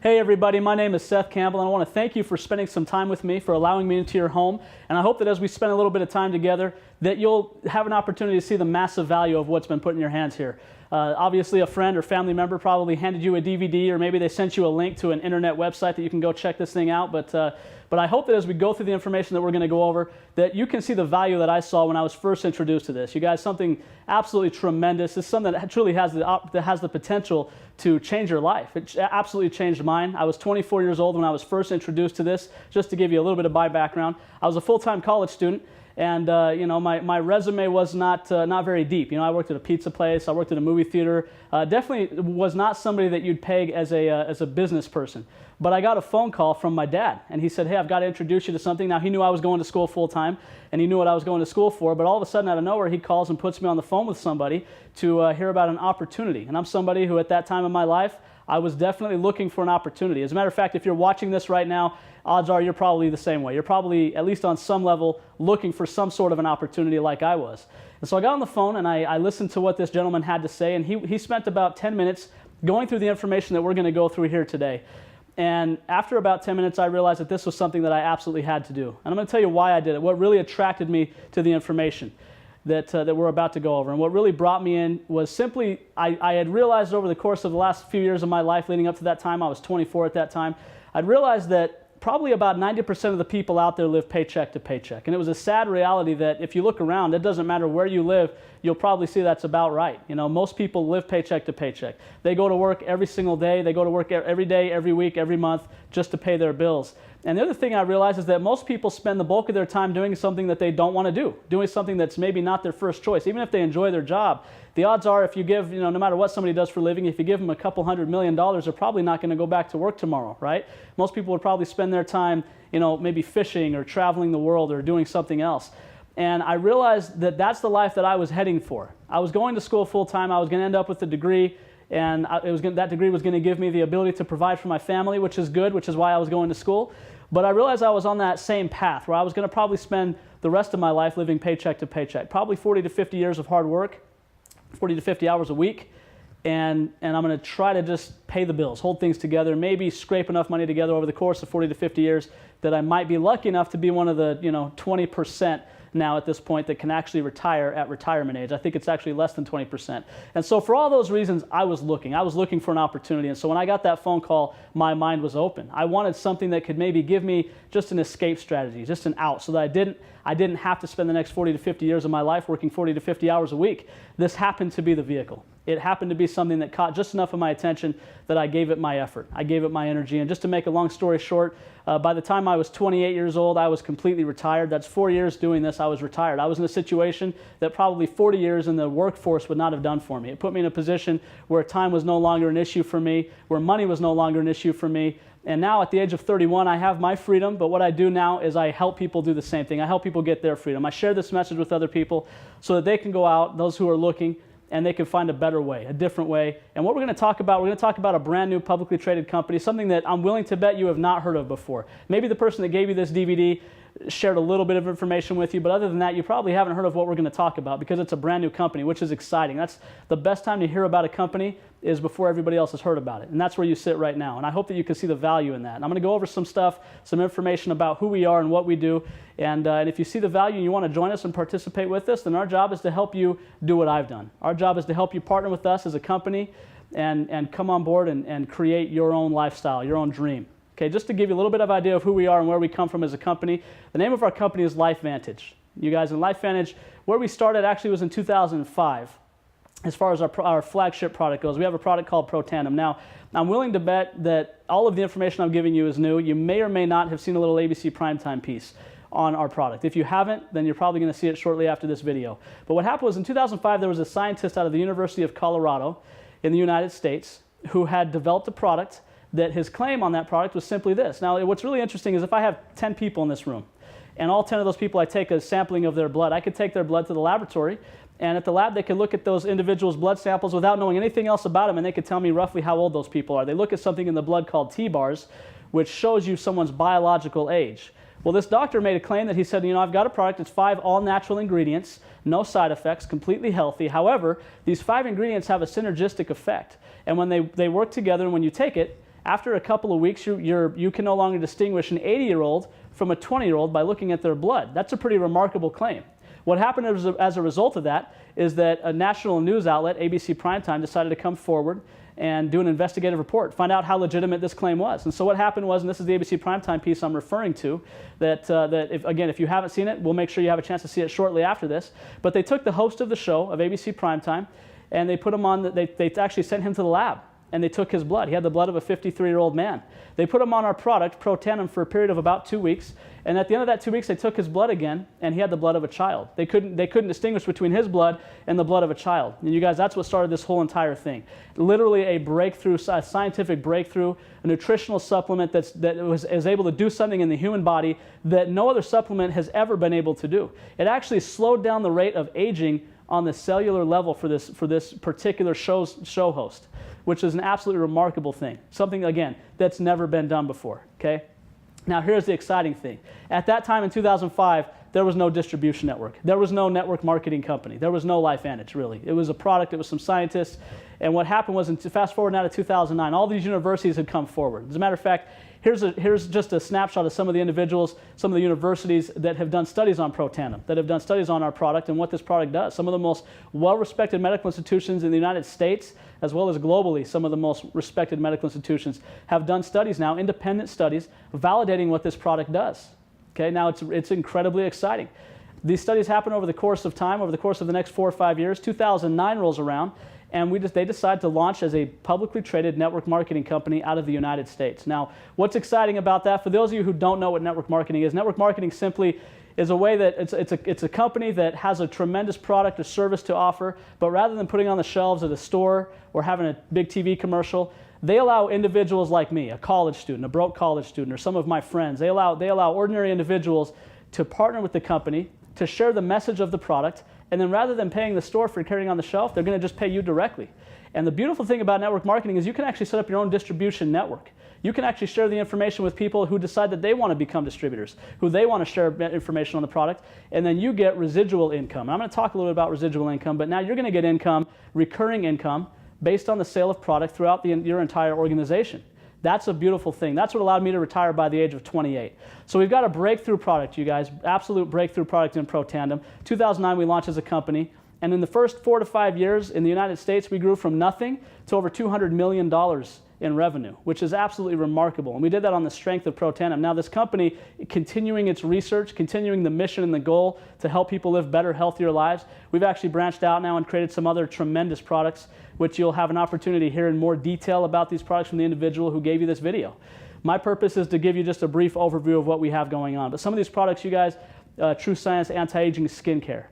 Hey everybody, my name is Seth Campbell and I want to thank you for spending some time with me, for allowing me into your home. And I hope that as we spend a little bit of time together, that you'll have an opportunity to see the massive value of what's been put in your hands here. Obviously a friend or family member probably handed you a DVD, or maybe they sent you a link to an internet website that you can go check this thing out. But I hope that as we go through the information that we're going to go over, that you can see the value that I saw when I was first introduced to this. You guys, something absolutely tremendous. It's something that truly has the potential to change your life. It absolutely changed mine. I was 24 years old when I was first introduced to this. Just to give you a little bit of my background, I was a full-time college student. And my resume was not very deep. I worked at a pizza place, I worked at a movie theater. Definitely was not somebody that you'd peg as a business person. But I got a phone call from my dad, and he said, "Hey, I've got to introduce you to something." Now he knew I was going to school full time, and he knew what I was going to school for. But all of a sudden, out of nowhere, he calls and puts me on the phone with somebody to hear about an opportunity. And I'm somebody who, at that time in my life, I was definitely looking for an opportunity. As a matter of fact, if you're watching this right now, odds are you're probably the same way. You're probably, at least on some level, looking for some sort of an opportunity like I was. And so I got on the phone and I listened to what this gentleman had to say, and he spent about 10 minutes going through the information that we're going to go through here today. And after about 10 minutes, I realized that this was something that I absolutely had to do. And I'm going to tell you why I did it, what really attracted me to the information that we're about to go over. And what really brought me in was simply, I had realized over the course of the last few years of my life leading up to that time, I was 24 at that time, I'd realized that probably about 90% of the people out there live paycheck to paycheck. And it was a sad reality that if you look around, it doesn't matter where you live, you'll probably see that's about right. Most people live paycheck to paycheck. They go to work every single day, they go to work every day, every week, every month, just to pay their bills. And the other thing I realized is that most people spend the bulk of their time doing something that they don't want to do, doing something that's maybe not their first choice. Even if they enjoy their job, the odds are if you give, no matter what somebody does for a living, if you give them a couple $100 million, they're probably not going to go back to work tomorrow, right? Most people would probably spend their time, maybe fishing or traveling the world or doing something else. And I realized that that's the life that I was heading for. I was going to school full time. I was going to end up with a degree, and that degree was going to give me the ability to provide for my family, which is good, which is why I was going to school. But I realized I was on that same path where I was going to probably spend the rest of my life living paycheck to paycheck, probably 40 to 50 years of hard work, 40 to 50 hours a week, and I'm going to try to just pay the bills, hold things together, maybe scrape enough money together over the course of 40 to 50 years that I might be lucky enough to be one of the 20% now at this point that can actually retire at retirement age. I think it's actually less than 20%. And so for all those reasons, I was looking for an opportunity. And so when I got that phone call, my mind was open. I wanted something that could maybe give me just an escape strategy, just an out, so that I didn't have to spend the next 40 to 50 years of my life working 40 to 50 hours a week. This happened to be the vehicle. It happened to be something that caught just enough of my attention that I gave it my effort. I gave it my energy. And just to make a long story short, by the time I was 28 years old, I was completely retired. That's 4 years doing this, I was retired. I was in a situation that probably 40 years in the workforce would not have done for me. It put me in a position where time was no longer an issue for me, where money was no longer an issue for me. And now at the age of 31, I have my freedom, but what I do now is I help people do the same thing. I help people get their freedom. I share this message with other people so that they can go out, those who are looking, and they can find a better way, a different way. And what we're going to talk about a brand new publicly traded company, something that I'm willing to bet you have not heard of before. Maybe the person that gave you this DVD shared a little bit of information with you, but other than that, you probably haven't heard of what we're going to talk about because it's a brand new company, which is exciting. That's the best time to hear about a company is before everybody else has heard about it. And that's where you sit right now. And I hope that you can see the value in that. And I'm going to go over some stuff, some information about who we are and what we do. And if you see the value and you want to join us and participate with us, then our job is to help you do what I've done. Our job is to help you partner with us as a company and come on board and create your own lifestyle, your own dream. Okay, just to give you a little bit of idea of who we are and where we come from as a company, the name of our company is LifeVantage. You guys, in LifeVantage, where we started actually was in 2005. As far as our flagship product goes, we have a product called Pro Tandem. Now, I'm willing to bet that all of the information I'm giving you is new. You may or may not have seen a little ABC Primetime piece on our product. If you haven't, then you're probably going to see it shortly after this video. But what happened was in 2005, there was a scientist out of the University of Colorado in the United States who had developed a product that his claim on that product was simply this. Now, what's really interesting is if I have 10 people in this room, and all 10 of those people I take a sampling of their blood, I could take their blood to the laboratory, and at the lab they could look at those individuals' blood samples without knowing anything else about them, and they could tell me roughly how old those people are. They look at something in the blood called T-bars, which shows you someone's biological age. Well, this doctor made a claim that he said, I've got a product, it's 5 all-natural ingredients, no side effects, completely healthy. However, these 5 ingredients have a synergistic effect. And when they work together, and when you take it, After a couple of weeks, you can no longer distinguish an 80-year-old from a 20-year-old by looking at their blood. That's a pretty remarkable claim. What happened as a result of that is that a national news outlet, ABC Primetime, decided to come forward and do an investigative report, find out how legitimate this claim was. And so what happened was, and this is the ABC Primetime piece I'm referring to, that if you haven't seen it, we'll make sure you have a chance to see it shortly after this. But they took the host of the show of ABC Primetime, and they put him on. They actually sent him to the lab, and they took his blood. He had the blood of a 53-year-old man. They put him on our product, Pro Tandem, for a period of about 2 weeks. And at the end of that 2 weeks, they took his blood again, and he had the blood of a child. They couldn't distinguish between his blood and the blood of a child. And you guys, that's what started this whole entire thing. Literally a breakthrough, a scientific breakthrough, a nutritional supplement that is able to do something in the human body that no other supplement has ever been able to do. It actually slowed down the rate of aging on the cellular level for this particular show host, which is an absolutely remarkable thing. Something, again, that's never been done before, okay? Now, here's the exciting thing. At that time in 2005, there was no distribution network. There was no network marketing company. There was no LifeVantage, really. It was a product. It was some scientists. And what happened was, fast forward now to 2009, all these universities had come forward. As a matter of fact, here's just a snapshot of some of the individuals, some of the universities that have done studies on Pro Tandem, that have done studies on our product and what this product does. Some of the most well-respected medical institutions in the United States, as well as globally, some of the most respected medical institutions have done studies now, independent studies, validating what this product does. Okay, now it's incredibly exciting. These studies happen over the course of time, over the course of the next 4 or 5 years. 2009 rolls around, and they decide to launch as a publicly traded network marketing company out of the United States. Now, what's exciting about that, for those of you who don't know what network marketing is, network marketing simply is a way that it's a company that has a tremendous product or service to offer, but rather than putting on the shelves at a store or having a big TV commercial, they allow individuals like me, a college student, a broke college student, or some of my friends, they allow ordinary individuals to partner with the company, to share the message of the product, and then rather than paying the store for carrying on the shelf, they're going to just pay you directly. And the beautiful thing about network marketing is you can actually set up your own distribution network. You can actually share the information with people who decide that they want to become distributors, who they want to share information on the product, and then you get residual income. And I'm going to talk a little bit about residual income, but now you're going to get income, recurring income, based on the sale of product throughout your entire organization. That's a beautiful thing. That's what allowed me to retire by the age of 28. So we've got a breakthrough product, you guys, absolute breakthrough product in Pro Tandem. 2009, we launched as a company, and in the first 4 to 5 years in the United States, we grew from nothing to over $200 million in revenue, which is absolutely remarkable. And we did that on the strength of Pro Tandem. Now, this company, continuing its research, continuing the mission and the goal to help people live better, healthier lives, we've actually branched out now and created some other tremendous products, which you'll have an opportunity to hear in more detail about these products from the individual who gave you this video. My purpose is to give you just a brief overview of what we have going on. But some of these products, you guys, True Science Anti-Aging Skincare.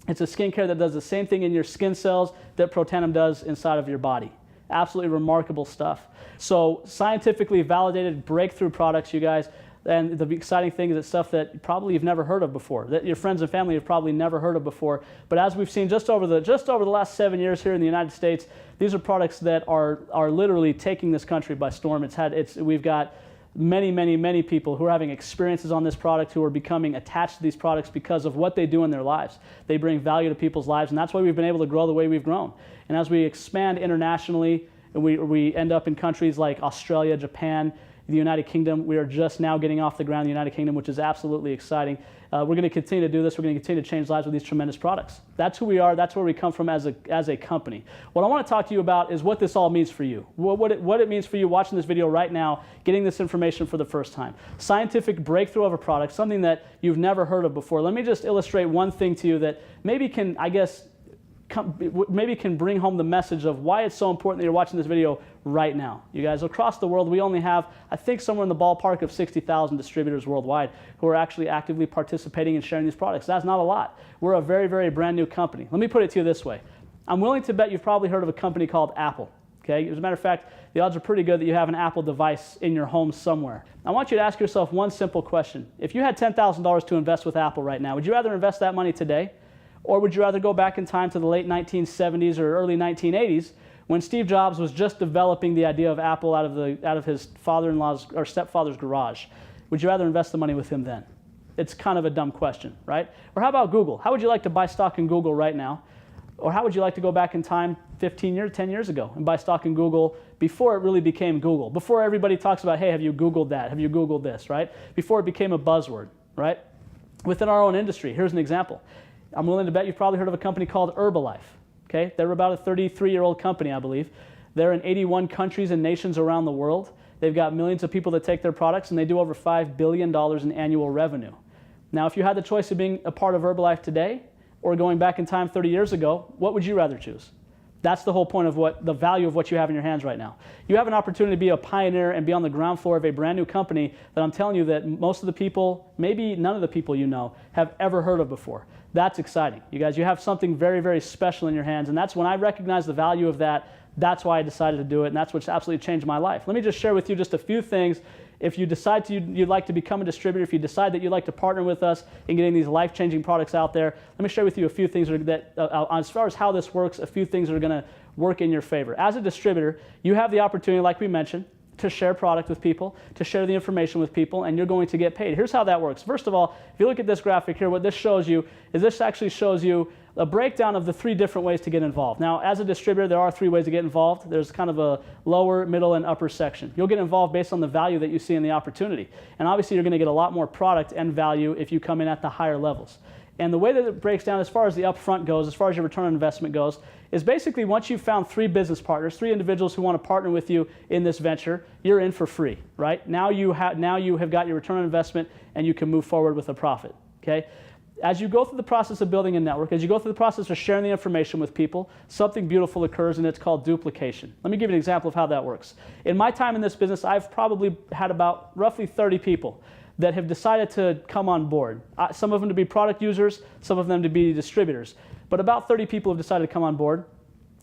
It's a skincare that does the same thing in your skin cells that Pro Tandem does inside of your body. Absolutely remarkable stuff. So scientifically validated breakthrough products, you guys. And the exciting thing is it's stuff that probably you've never heard of before, that your friends and family have probably never heard of before. But as we've seen just over the last 7 years here in the United States, these are products that are literally taking this country by storm. We've got many people who are having experiences on this product, who are becoming attached to these products because of what they do in their lives. They bring value to people's lives, and that's why we've been able to grow the way we've grown. And as we expand internationally, and we end up in countries like Australia, Japan, the United Kingdom, we are just now getting off the ground in the United Kingdom, which is absolutely exciting. We're going to continue to do this. We're going to continue to change lives with these tremendous products. That's who we are. That's where we come from as a company. What I want to talk to you about is what this all means for you. What it means for you watching this video right now, getting this information for the first time. Scientific breakthrough of a product, something that you've never heard of before. Let me just illustrate one thing to you that maybe can, can bring home the message of why it's so important that you're watching this video right now. You guys, across the world, we only have, I think, somewhere in the ballpark of 60,000 distributors worldwide who are actually actively participating and sharing these products. That's not a lot. We're a very brand new company. Let me put it to you this way. I'm willing to bet you've probably heard of a company called Apple. Okay? As a matter of fact, the odds are pretty good that you have an Apple device in your home somewhere. I want you to ask yourself one simple question. If you had $10,000 to invest with Apple right now, would you rather invest that money today? Or would you rather go back in time to the late 1970s or early 1980s when Steve Jobs was just developing the idea of Apple out of his father-in-law's or stepfather's garage? Would you rather invest the money with him then? It's kind of a dumb question, right? Or how about Google? How would you like to buy stock in Google right now? Or how would you like to go back in time 10 years ago and buy stock in Google before it really became Google? Before everybody talks about, hey, have you Googled that? Have you Googled this, right? Before it became a buzzword, right? Within our own industry, here's an example. I'm willing to bet you've probably heard of a company called Herbalife, okay? They're about a 33-year-old company, I believe. They're in 81 countries and nations around the world. They've got millions of people that take their products, and they do over $5 billion in annual revenue. Now, if you had the choice of being a part of Herbalife today or going back in time 30 years ago, what would you rather choose? That's the whole point of the value of what you have in your hands right now. You have an opportunity to be a pioneer and be on the ground floor of a brand new company that I'm telling you that most of the people, maybe none of the people you know, have ever heard of before. That's exciting. You guys, you have something very, very special in your hands, and that's when I recognize the value of that. That's why I decided to do it, and that's what's absolutely changed my life. Let me just share with you just a few things. If you decide you'd like to become a distributor, if you decide that you'd like to partner with us in getting these life-changing products out there, let me share with you a few things that, as far as how this works, a few things that are going to work in your favor. As a distributor, you have the opportunity, like we mentioned, to share product with people, to share the information with people, and you're going to get paid. Here's how that works. First of all, if you look at this graphic here, what this shows you is this actually shows you a breakdown of the 3 different ways to get involved. Now, as a distributor, there are 3 ways to get involved. There's kind of a lower, middle, and upper section. You'll get involved based on the value that you see in the opportunity. And obviously, you're going to get a lot more product and value if you come in at the higher levels. And the way that it breaks down as far as the upfront goes, as far as your return on investment goes, is basically once you've found 3 business partners, 3 individuals who want to partner with you in this venture, you're in for free, right? Now you have got your return on investment and you can move forward with a profit, okay? As you go through the process of building a network, as you go through the process of sharing the information with people, something beautiful occurs, and it's called duplication. Let me give you an example of how that works. In my time in this business, I've probably had about roughly 30 people that have decided to come on board. Some of them to be product users, some of them to be distributors. But about 30 people have decided to come on board.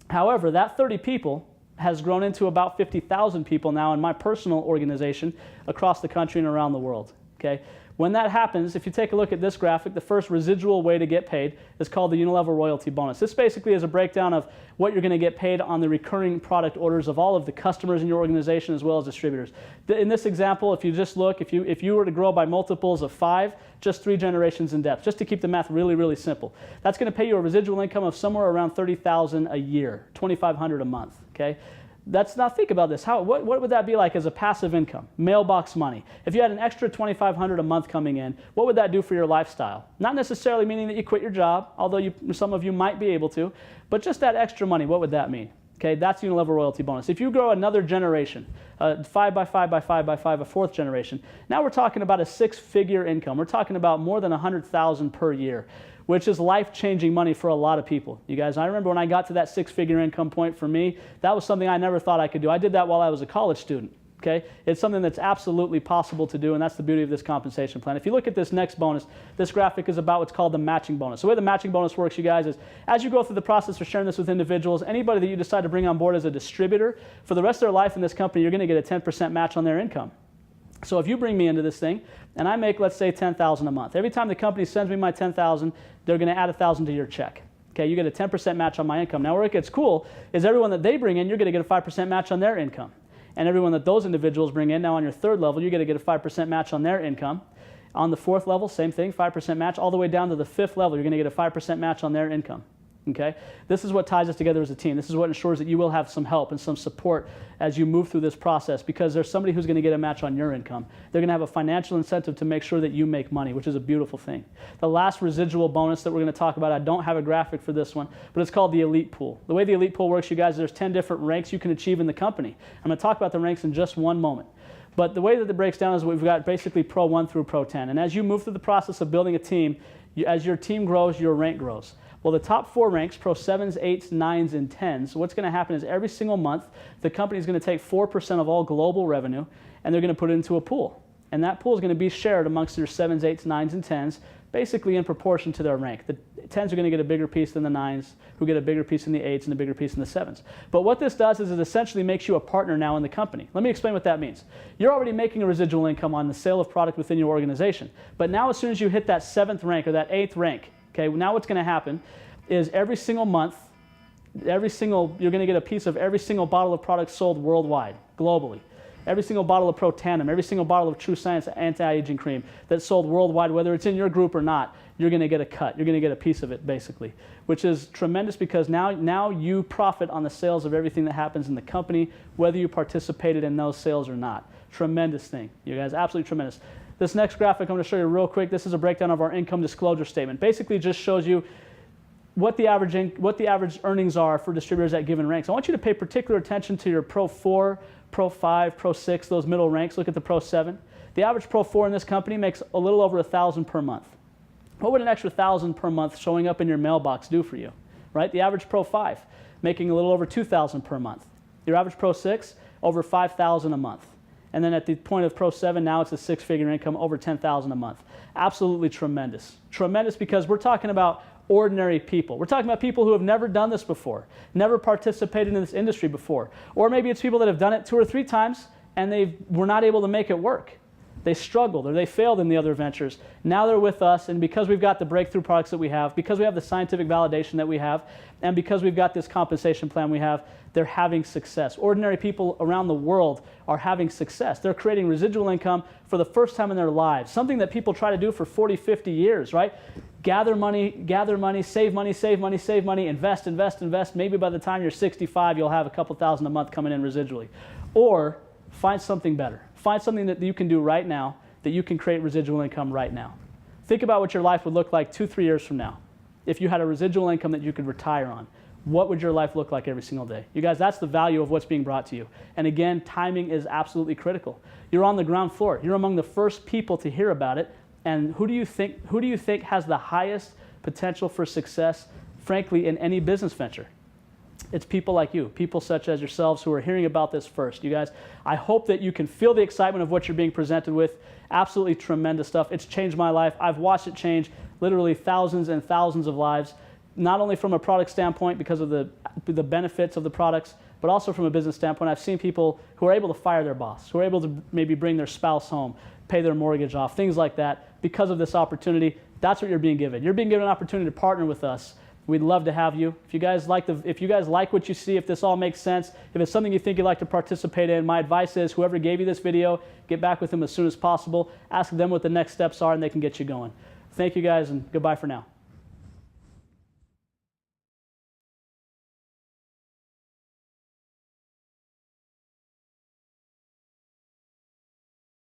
However, that 30 people has grown into about 50,000 people now in my personal organization across the country and around the world, okay? When that happens, if you take a look at this graphic, the first residual way to get paid is called the unilevel royalty bonus. This basically is a breakdown of what you're going to get paid on the recurring product orders of all of the customers in your organization as well as distributors. In this example, if you just look, if you were to grow by multiples of 5, just 3 generations in depth, just to keep the math really, really simple, that's going to pay you a residual income of somewhere around $30,000 a year, $2,500 a month, okay? Now think about this. What would that be like as a passive income? Mailbox money. If you had an extra $2,500 a month coming in, what would that do for your lifestyle? Not necessarily meaning that you quit your job, although some of you might be able to, but just that extra money, what would that mean? Okay, that's unilevel royalty bonus. If you grow another generation, 5 by 5 by 5 by 5, a 4th generation, now we're talking about a 6-figure income. We're talking about more than $100,000 per year, which is life-changing money for a lot of people. You guys, I remember when I got to that 6-figure income point for me, that was something I never thought I could do. I did that while I was a college student, okay? It's something that's absolutely possible to do, and that's the beauty of this compensation plan. If you look at this next bonus, this graphic is about what's called the matching bonus. The way the matching bonus works, you guys, is as you go through the process of sharing this with individuals, anybody that you decide to bring on board as a distributor, for the rest of their life in this company, you're going to get a 10% match on their income. So if you bring me into this thing, and I make, let's say, $10,000 a month, every time the company sends me my $10,000, they're going to add $1,000 to your check. Okay, you get a 10% match on my income. Now, where it gets cool is everyone that they bring in, you're going to get a 5% match on their income. And everyone that those individuals bring in, now on your 3rd level, you're going to get a 5% match on their income. On the 4th level, same thing, 5% match. All the way down to the 5th level, you're going to get a 5% match on their income. Okay? This is what ties us together as a team. This is what ensures that you will have some help and some support as you move through this process, because there's somebody who's going to get a match on your income. They're going to have a financial incentive to make sure that you make money, which is a beautiful thing. The last residual bonus that we're going to talk about, I don't have a graphic for this one, but it's called the elite pool. The way the elite pool works, you guys, there's 10 different ranks you can achieve in the company. I'm going to talk about the ranks in just one moment. But the way that it breaks down is we've got basically Pro 1 through Pro 10. And as you move through the process of building a team, as your team grows, your rank grows. Well, the top 4 ranks, Pro 7s, 8s, 9s, and 10s, what's going to happen is every single month, the company is going to take 4% of all global revenue, and they're going to put it into a pool. And that pool is going to be shared amongst your 7s, 8s, 9s, and 10s, basically in proportion to their rank. The 10s are going to get a bigger piece than the 9s, who get a bigger piece than the 8s, and a bigger piece than the 7s. But what this does is it essentially makes you a partner now in the company. Let me explain what that means. You're already making a residual income on the sale of product within your organization. But now as soon as you hit that 7th rank or that 8th rank, okay, now what's going to happen is every single month, you're going to get a piece of every single bottle of product sold worldwide, globally. every single bottle of Pro Tandem, every single bottle of True Science anti-aging cream that's sold worldwide, whether it's in your group or not, you're going to get a cut. You're going to get a piece of it, basically, which is tremendous because now you profit on the sales of everything that happens in the company, whether you participated in those sales or not. Tremendous thing. You guys, absolutely tremendous. This next graphic I'm going to show you real quick. This is a breakdown of our income disclosure statement. Basically just shows you what the average earnings are for distributors at given ranks. I want you to pay particular attention to your Pro 4, Pro 5, Pro 6, those middle ranks. Look at the Pro 7. The average Pro 4 in this company makes a little over $1,000 per month. What would an extra $1,000 per month showing up in your mailbox do for you? Right? The average Pro 5 making a little over $2,000 per month. Your average Pro 6 over $5,000 a month. And then at the point of Pro 7, now it's a six-figure income, over $10,000 a month. Absolutely tremendous. Tremendous because we're talking about ordinary people. We're talking about people who have never done this before, never participated in this industry before. Or maybe it's people that have done it 2 or 3 times and they were not able to make it work. They struggled or they failed in the other ventures. Now they're with us, and because we've got the breakthrough products that we have, because we have the scientific validation that we have, and because we've got this compensation plan we have, they're having success. Ordinary people around the world are having success. They're creating residual income for the first time in their lives, something that people try to do for 40, 50 years, right? Gather money, save money, save money, save money, invest, invest, invest. Maybe by the time you're 65, you'll have a couple thousand a month coming in residually. Or find something better. Find something that you can do right now, that you can create residual income right now. Think about what your life would look like 2, 3 years from now. If you had a residual income that you could retire on, what would your life look like every single day? You guys, that's the value of what's being brought to you. And again, timing is absolutely critical. You're on the ground floor. You're among the first people to hear about it. And who do you think has the highest potential for success, frankly, in any business venture? It's people like you, people such as yourselves who are hearing about this first. You guys, I hope that you can feel the excitement of what you're being presented with. Absolutely tremendous stuff. It's changed my life. I've watched it change literally thousands and thousands of lives, not only from a product standpoint because of the benefits of the products, but also from a business standpoint. I've seen people who are able to fire their boss, who are able to maybe bring their spouse home, pay their mortgage off, things like that because of this opportunity. That's what you're being given. You're being given an opportunity to partner with us. We'd love to have you. If you guys like what you see, if this all makes sense, if it's something you think you'd like to participate in, my advice is whoever gave you this video, get back with them as soon as possible. Ask them what the next steps are and they can get you going. Thank you guys, and goodbye for now.